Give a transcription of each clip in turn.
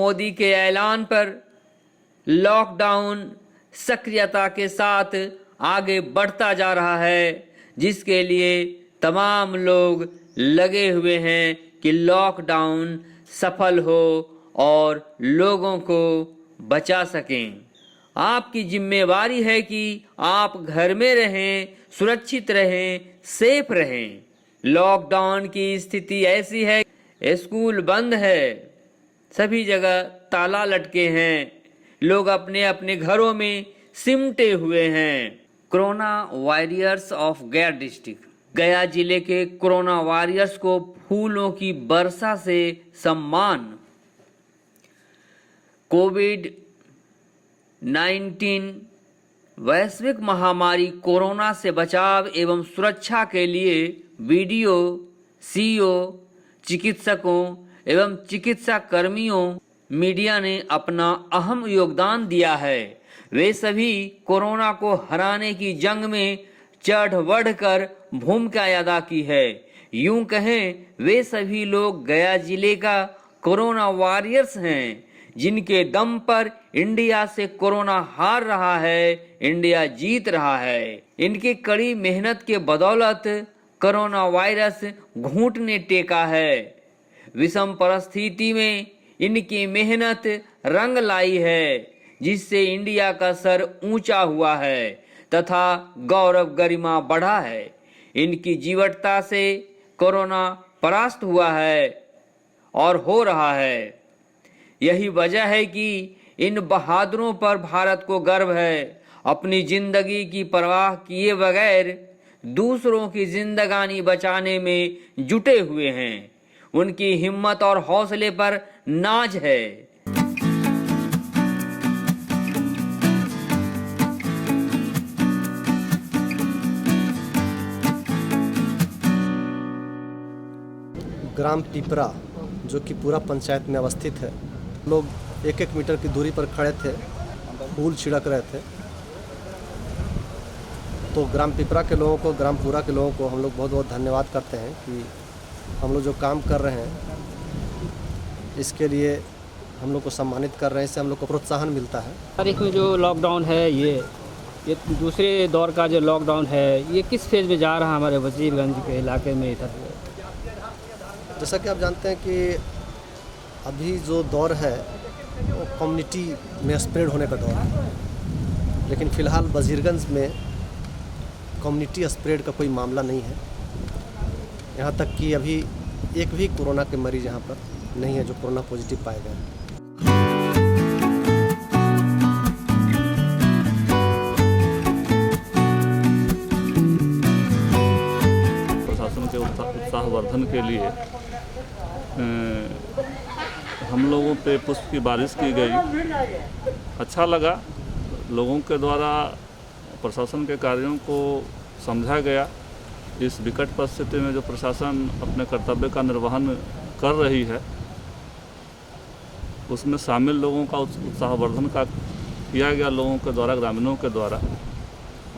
मोदी के ऐलान पर लॉकडाउन सक्रियता के साथ आगे बढ़ता जा रहा है, जिसके लिए तमाम लोग लगे हुए हैं कि लॉकडाउन सफल हो और लोगों को बचा सकें। आपकी जिम्मेवारी है कि आप घर में रहें, सुरक्षित रहें, सेफ रहें। लॉकडाउन की स्थिति ऐसी है, स्कूल बंद है, सभी जगह ताला लटके हैं, लोग अपने अपने घरों में सिमटे हुए हैं। कोरोना वॉरियर्स ऑफ गया डिस्ट्रिक्ट, गया जिले के कोरोना वॉरियर्स को फूलों की वर्षा से सम्मान। कोविड-19 वैश्विक महामारी कोरोना से बचाव एवं सुरक्षा के लिए बीडीओ, सीओ, चिकित्सकों एवं चिकित्सा कर्मियों, मीडिया ने अपना अहम योगदान दिया है। वे सभी कोरोना को हराने की जंग में चढ़ बढ़कर भूमिका अदा की है। यूं कहें, वे सभी लोग गया जिले का कोरोना वॉरियर्स हैं, जिनके दम पर इंडिया से कोरोना हार रहा है, इंडिया जीत रहा है। इनकी कड़ी मेहनत के बदौलत कोरोना वायरस घुटने टेका है। विषम परिस्थिति में इनकी मेहनत रंग लाई है, जिससे इंडिया का सर ऊंचा हुआ है तथा गौरव गरिमा बढ़ा है। इनकी जीवटता से कोरोना परास्त हुआ है और हो रहा है। यही वजह है कि इन बहादुरों पर भारत को गर्व है। अपनी जिंदगी की परवाह किए बगैर दूसरों की जिंदगानी बचाने में जुटे हुए हैं। उनकी हिम्मत और हौसले पर नाज है। ग्राम पिपरा, जो कि पूरा पंचायत में अवस्थित है, लोग 1-1 मीटर की दूरी पर खड़े थे, फूल छिड़क रहे थे। तो ग्राम पिपरा के लोगों को, ग्राम पूरा के लोगों को हम लोग बहुत बहुत धन्यवाद करते हैं कि हम लोग जो काम कर रहे हैं इसके लिए हम लोग को सम्मानित कर रहे हैं, इससे हम लोग को प्रोत्साहन मिलता है। तारीख में जो लॉकडाउन है, ये दूसरे दौर का जो लॉकडाउन है, ये किस फेज में जा रहा है हमारे वजीरगंज के इलाके में? इधर जैसा कि आप जानते हैं कि अभी जो दौर है वो कम्युनिटी में स्प्रेड होने का दौर है, लेकिन फ़िलहाल वजीरगंज में कम्युनिटी स्प्रेड का कोई मामला नहीं है। यहाँ तक कि अभी एक भी कोरोना के मरीज यहाँ पर नहीं है जो कोरोना पॉजिटिव पाए गए। प्रशासन के उत्साहवर्धन के लिए हम लोगों पे पुष्प की बारिश की गई। अच्छा लगा, लोगों के द्वारा प्रशासन के कार्यों को समझा गया। इस विकट परिस्थिति में जो प्रशासन अपने कर्तव्य का निर्वहन कर रही है, उसमें शामिल लोगों का उत्साहवर्धन का किया गया, लोगों के द्वारा, ग्रामीणों के द्वारा।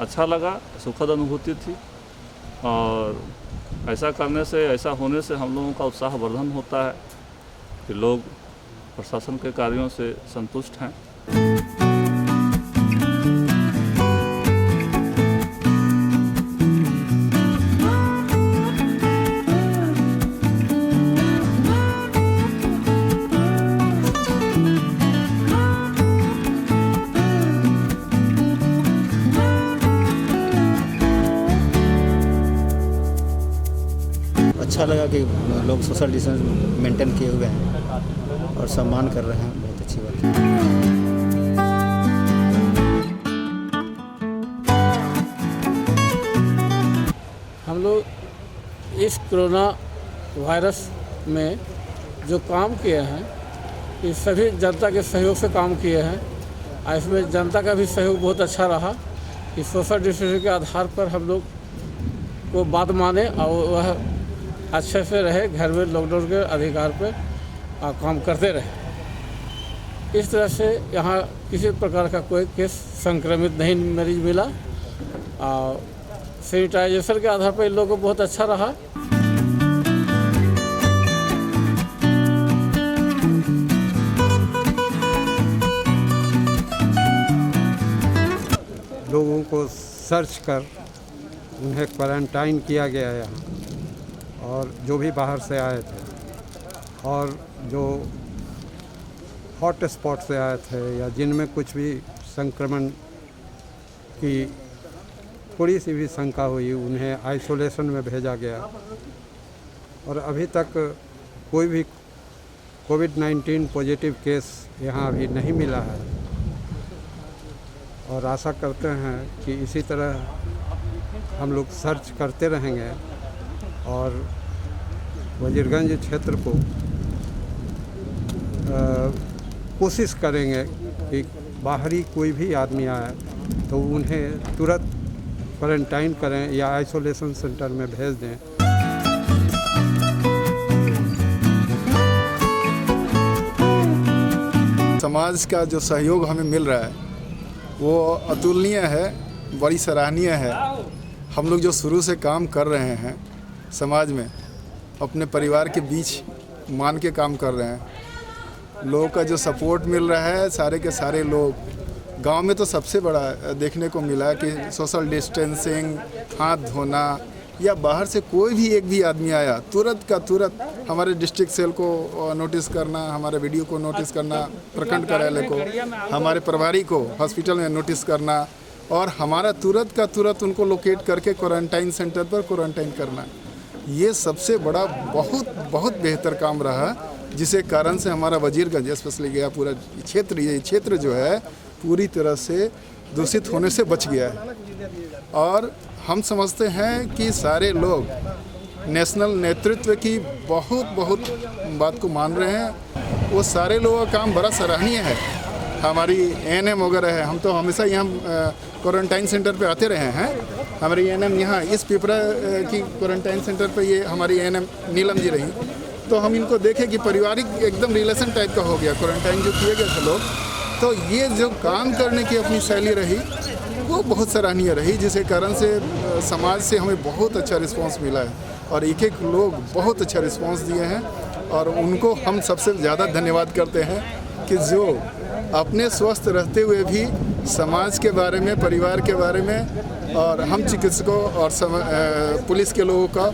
अच्छा लगा, सुखद अनुभूति थी। और ऐसा करने से, ऐसा होने से हम लोगों का उत्साहवर्धन होता है कि लोग प्रशासन के कार्यों से संतुष्ट हैं। अच्छा लगा कि लोग सोशल डिस्टेंस मेंटेन किए हुए हैं और सम्मान कर रहे हैं, बहुत अच्छी बात है। हम लोग इस कोरोना वायरस में जो काम किए हैं, ये सभी जनता के सहयोग से काम किए हैं। और इसमें जनता का भी सहयोग बहुत अच्छा रहा कि सोशल डिस्टेंसिंग के आधार पर हम लोग को बात माने और वह अच्छे से रहे, घर में लॉकडाउन के अधिकार पर काम करते रहे। इस तरह से यहाँ किसी प्रकार का कोई केस संक्रमित नहीं मरीज मिला। और सैनिटाइजेशन के आधार पर इन लोगों को बहुत अच्छा रहा। लोगों को सर्च कर उन्हें क्वारंटाइन किया गया है यहाँ, और जो भी बाहर से आए थे और जो हॉट स्पॉट से आए थे या जिनमें कुछ भी संक्रमण की थोड़ी सी भी शंका हुई, उन्हें आइसोलेशन में भेजा गया। और अभी तक कोई भी कोविड-19 पॉजिटिव केस यहाँ अभी नहीं मिला है, और आशा करते हैं कि इसी तरह हम लोग सर्च करते रहेंगे और वजीरगंज क्षेत्र को कोशिश करेंगे कि बाहरी कोई भी आदमी आए तो उन्हें तुरंत क्वारंटाइन करें या आइसोलेशन सेंटर में भेज दें। समाज का जो सहयोग हमें मिल रहा है वो अतुलनीय है, बड़ी सराहनीय है। हम लोग जो शुरू से काम कर रहे हैं समाज में, अपने परिवार के बीच मान के काम कर रहे हैं। लोगों का जो सपोर्ट मिल रहा है, सारे के सारे लोग, गांव में तो सबसे बड़ा देखने को मिला कि सोशल डिस्टेंसिंग, हाथ धोना, या बाहर से कोई भी एक भी आदमी आया तुरंत का तुरंत हमारे डिस्ट्रिक्ट सेल को नोटिस करना, हमारे वीडियो को नोटिस करना, प्रखंड कार्यालय को, हमारे प्रभारी को हॉस्पिटल में नोटिस करना, और हमारा तुरंत का तुरंत उनको लोकेट करके क्वारंटाइन सेंटर पर क्वारंटाइन करना। ये सबसे बड़ा बहुत बेहतर काम रहा, जिसके कारण से हमारा वजीरगंज स्पेशली गया पूरा क्षेत्र, ये क्षेत्र जो है पूरी तरह से दूषित होने से बच गया है। और हम समझते हैं कि सारे लोग नेशनल नेतृत्व की बहुत बात को मान रहे हैं। वो सारे लोगों का काम बड़ा सराहनीय है। हमारी एएनएम वगैरह है, हम तो हमेशा यहाँ क्वारंटाइन सेंटर पे आते रहे हैं। हमारी एएनएम यहाँ इस पिपरा की क्वारंटाइन सेंटर पे ये हमारी एएनएम नीलम जी रही, तो हम इनको देखें कि पारिवारिक एकदम रिलेशन टाइप का हो गया क्वारंटाइन जो किए गए थे लोग। तो ये जो काम करने की अपनी शैली रही वो बहुत सराहनीय रही, जिसके कारण से समाज से हमें बहुत अच्छा रिस्पांस मिला है, और एक लोग बहुत अच्छा रिस्पांस दिए हैं। और उनको हम सबसे ज़्यादा धन्यवाद करते हैं कि जो अपने स्वस्थ रहते हुए भी समाज के बारे में, परिवार के बारे में, और हम चिकित्सकों और पुलिस के लोगों का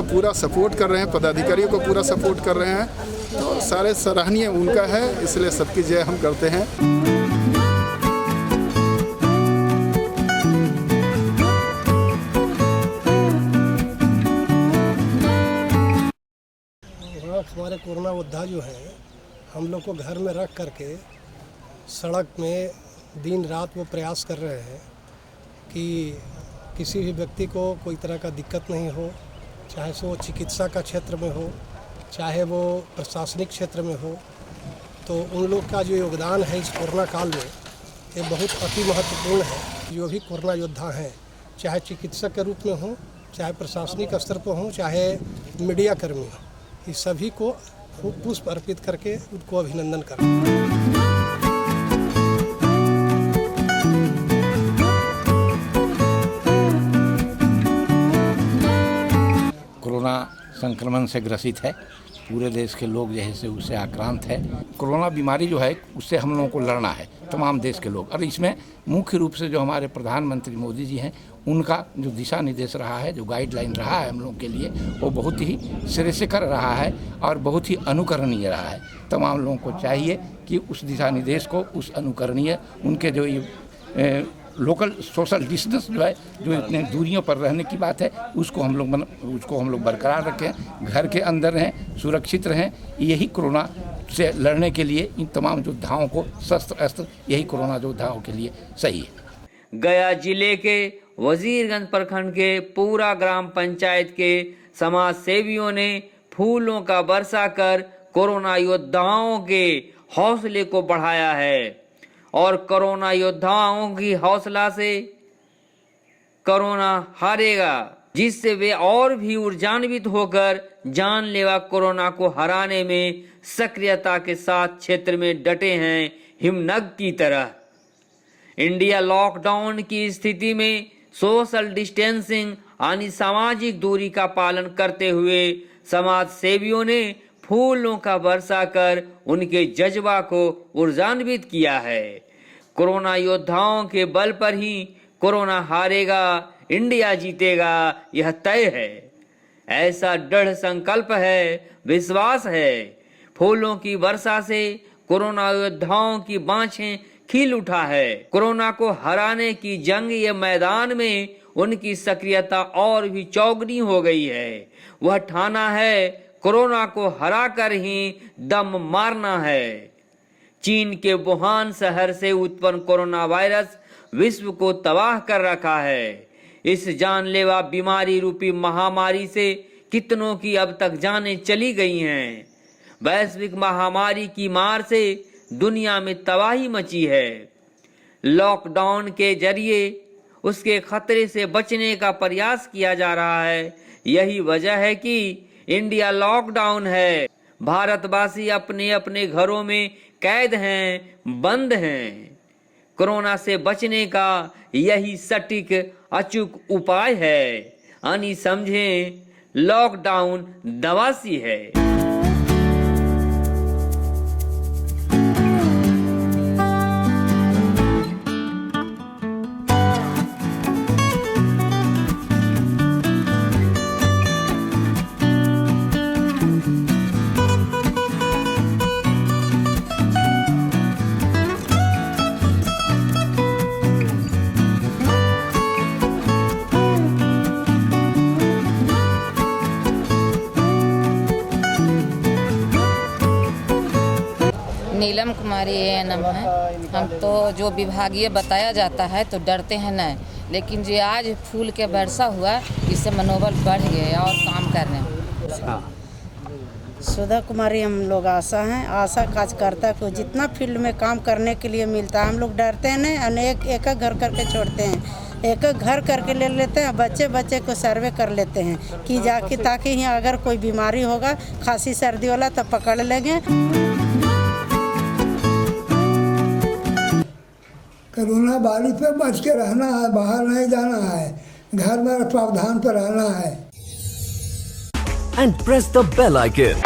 पूरा सपोर्ट कर रहे हैं, पदाधिकारियों को पूरा सपोर्ट कर रहे हैं। तो सारे सराहनीय उनका है, इसलिए सबकी जय हम करते हैं। हमारे कोरोना योद्धा जो है, हम लोग को घर में रख करके सड़क में दिन रात वो प्रयास कर रहे हैं कि किसी भी व्यक्ति को कोई तरह का दिक्कत नहीं हो, चाहे सो चिकित्सा का क्षेत्र में हो, चाहे वो प्रशासनिक क्षेत्र में हो। तो उन लोग का जो योगदान है इस कोरोना काल में, ये बहुत अति महत्वपूर्ण है। जो भी कोरोना योद्धा हैं, चाहे चिकित्सक के रूप में हो, चाहे प्रशासनिक स्तर पर हो, चाहे मीडिया कर्मी हो, इस सभी को पुष्प अर्पित करके उनको अभिनंदन करते हैं। कोरोना संक्रमण से ग्रसित है, पूरे देश के लोग जो है से उससे आक्रांत है। कोरोना बीमारी जो है उससे हम लोगों को लड़ना है, तमाम देश के लोग। और इसमें मुख्य रूप से जो हमारे प्रधानमंत्री मोदी जी हैं, उनका जो दिशा निर्देश रहा है, जो गाइडलाइन रहा है हम लोगों के लिए, वो बहुत ही सिरे से कर रहा है और बहुत ही अनुकरणीय रहा है। तमाम लोगों को चाहिए कि उस दिशा निर्देश को, उस अनुकरणीय, उनके जो ये लोकल सोशल डिस्टेंस जो है, जो इतने दूरियों पर रहने की बात है, उसको हम लोग बरकरार रखें, घर के अंदर रहें, सुरक्षित रहें। यही कोरोना से लड़ने के लिए इन तमाम योद्धाओं को शस्त्र अस्त्र, यही कोरोना योद्धाओं के लिए सही है। गया जिले के वजीरगंज प्रखंड के पूरा ग्राम पंचायत के समाज सेवियों ने फूलों का बरसा कर कोरोना योद्धाओं के हौसले को बढ़ाया है, और कोरोना योद्धाओं की हौसला से कोरोना हारेगा, जिससे वे और भी ऊर्जान्वित होकर जानलेवा कोरोना को हराने में सक्रियता के साथ क्षेत्र में डटे हैं, हिमनग की तरह। इंडिया लॉकडाउन की स्थिति में सोशल डिस्टेंसिंग यानी सामाजिक दूरी का पालन करते हुए समाज सेवियों ने फूलों का बरसा कर उनके जज्बा को ऊर्जान्वित किया है। कोरोना योद्धाओं के बल पर ही कोरोना हारेगा, इंडिया जीतेगा, यह तय है। ऐसा दृढ़ संकल्प है, विश्वास है। फूलों की वर्षा से कोरोना योद्धाओं की बाँछें खिल उठा है। कोरोना को हराने की जंग ये मैदान में उनकी सक्रियता और भी चौगुनी हो गई है। वह ठाना है कोरोना को हरा कर ही दम मारना है। चीन के वुहान शहर से उत्पन्न कोरोना वायरस विश्व को तबाह कर रखा है। इस जानलेवा बीमारी रूपी महामारी से कितनों की अब तक जानें चली गई हैं। वैश्विक महामारी की मार से दुनिया में तबाही मची है। लॉकडाउन के जरिए उसके खतरे से बचने का प्रयास किया जा रहा है। यही वजह है कि इंडिया लॉकडाउन है। भारतवासी अपने अपने घरों में कैद हैं, बंद हैं। कोरोना से बचने का यही सटीक अचूक उपाय है। यानी समझें, लॉकडाउन दवा सी है। नीलम कुमारी ANM है। हम तो जो विभागीय बताया जाता है तो डरते हैं नहीं, लेकिन जो आज फूल के वर्षा हुआ इससे मनोबल बढ़ गया और काम करने में। सुधा कुमारी हम लोग आशा हैं। आशा कार्यकर्ता को जितना फील्ड में काम करने के लिए मिलता है हम लोग डरते नहीं, अनेक एक घर करके छोड़ते हैं, एक घर करके ले लेते हैं। बच्चे बच्चे को सर्वे कर लेते हैं कि जाके ताकि यहाँ अगर कोई बीमारी होगा खांसी सर्दी वाला तो पकड़ लेंगे। कोरोना वायरस पे बच के रहना है, बाहर नहीं जाना है, घर में प्रावधान पर रहना है। And press the bell icon.